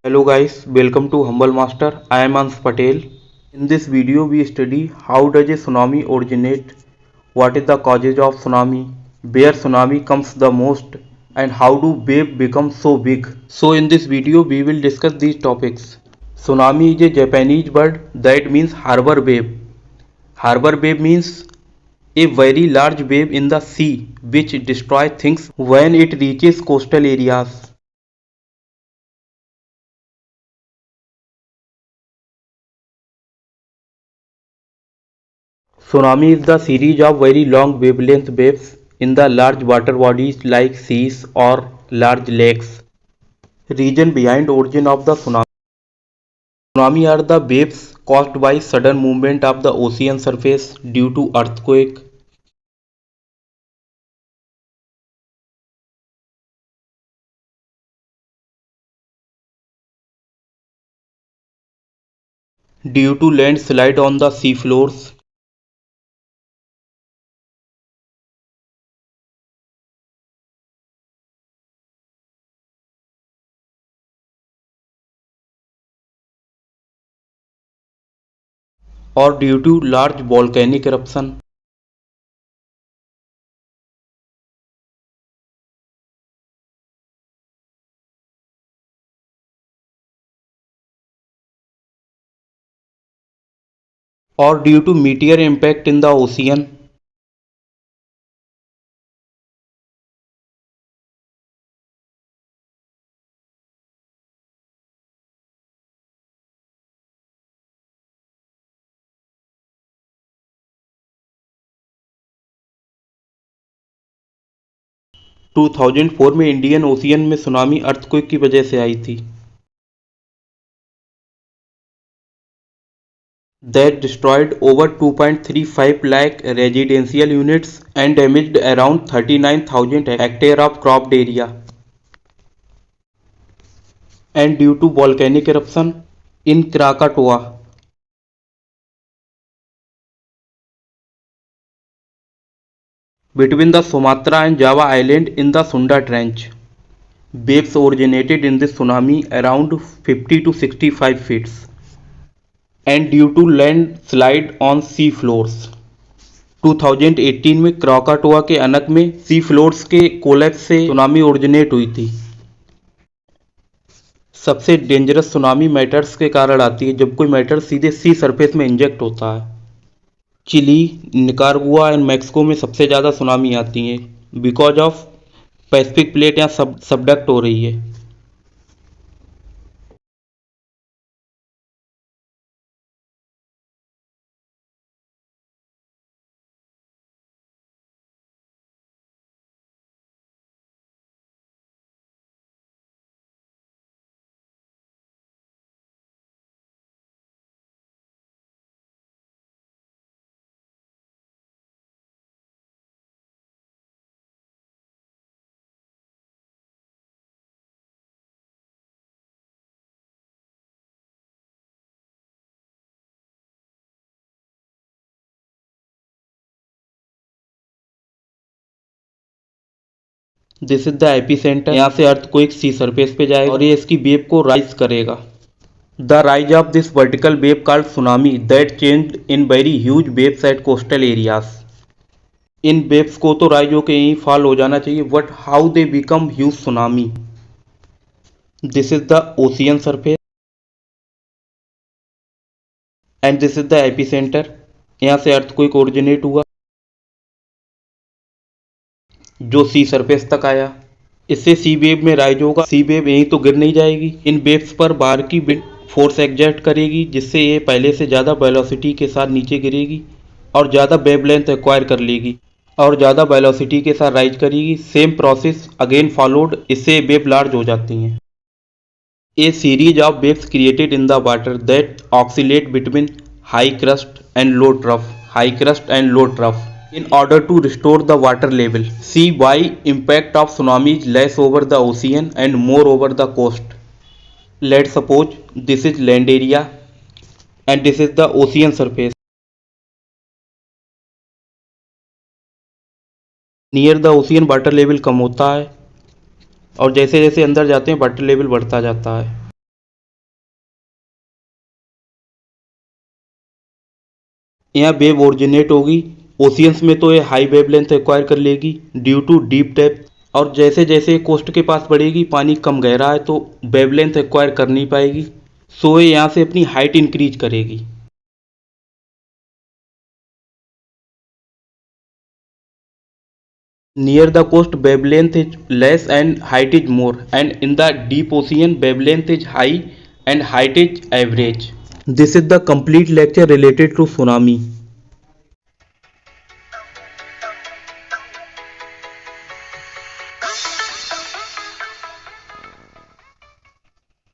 Hello guys, welcome to Humble Master. I am Ans Patel. In this video we study how does a tsunami originate, what is the causes of tsunami, where tsunami comes the most, and how do wave become so big. So in this video we will discuss these topics. Tsunami is a Japanese word that means harbor wave. Harbor wave means a very large wave in the sea which destroys things when it reaches coastal areas. Tsunami is the series of very long wavelength waves in the large water bodies like seas or large lakes. Reason behind origin of the tsunami. Tsunami are the waves caused by sudden movement of the ocean surface due to earthquake. Due to landslide on the sea floors. Or due to large volcanic eruption. Or due to meteor impact in the ocean. टू 2004 में Indian ocean में tsunami earthquake की वजह से आई थी that destroyed over 2.35 lakh residential units and damaged around 39,000 hectares of cropped area. And due to volcanic eruption in Krakatoa. Between the Sumatra and Java island in the Sunda Trench. Waves originated in this tsunami around 50 to 65 feet. And due to landslide on sea floors. 2018 में Krakatoa के अनक में सी floors के collapse से tsunami originate हुई थी। सबसे dangerous tsunami matters के कारण आती है जब कोई मैटर सीधे सी सरफेस में इंजेक्ट होता है। चिली, निकारागुआ एंड मैक्सिको में सबसे ज़्यादा सुनामी आती है बिकॉज ऑफ पैसिफिक प्लेट यहाँ सबडक्ट हो रही है। This is the epicentre. यहाँ से अर्थक्वेक सी सरफेस पे जाएगा और ये इसकी वेव को राइज करेगा। The rise of this vertical wave called tsunami that changed in very huge waves at coastal areas. इन वेव्स को तो राइज होके यहीं फॉल हो जाना चाहिए but how they become huge tsunami. This is the ocean surface and this is the epicentre. यहाँ से अर्थक्वेक ओरिजिनेट हुआ जो सी सरफेस तक आया। इससे सी वेव में राइज होगा। सी वेव यहीं तो गिर नहीं जाएगी, इन वेव्स पर बाहर की फोर्स एग्जर्ट करेगी जिससे ये पहले से ज़्यादा वेलोसिटी के साथ नीचे गिरेगी और ज़्यादा वेवलेंथ एक्वायर कर लेगी और ज़्यादा वेलोसिटी के साथ राइज करेगी। सेम प्रोसेस अगेन फॉलोड, इससे वेव लार्ज हो जाती हैं। A series of waves created in the water that oscillate between high crest and low trough, high crest and low trough in order to restore the water level. See why impact of tsunami is less over the ocean and more over the coast. Let's suppose this is land area and this is the ocean surface. Near the ocean water level कम होता है और जैसे जैसे अंदर जाते हैं water level बढ़ता जाता है। यहाँ वेव ओरिजिनेट होगी। ओशियंस में तो ये हाई वेव लेंथ एक्वायर कर लेगी ड्यू टू डीप डेप्थ, और जैसे जैसे कोस्ट के पास बढ़ेगी, पानी कम गहरा है तो वेव लेंथ एक्वायर कर नहीं पाएगी, सो ये यहाँ से अपनी हाइट इंक्रीज करेगी। Near the coast, wavelength is less and height is more, and in the deep ocean, wavelength is high and height is average. This is the complete lecture related to tsunami.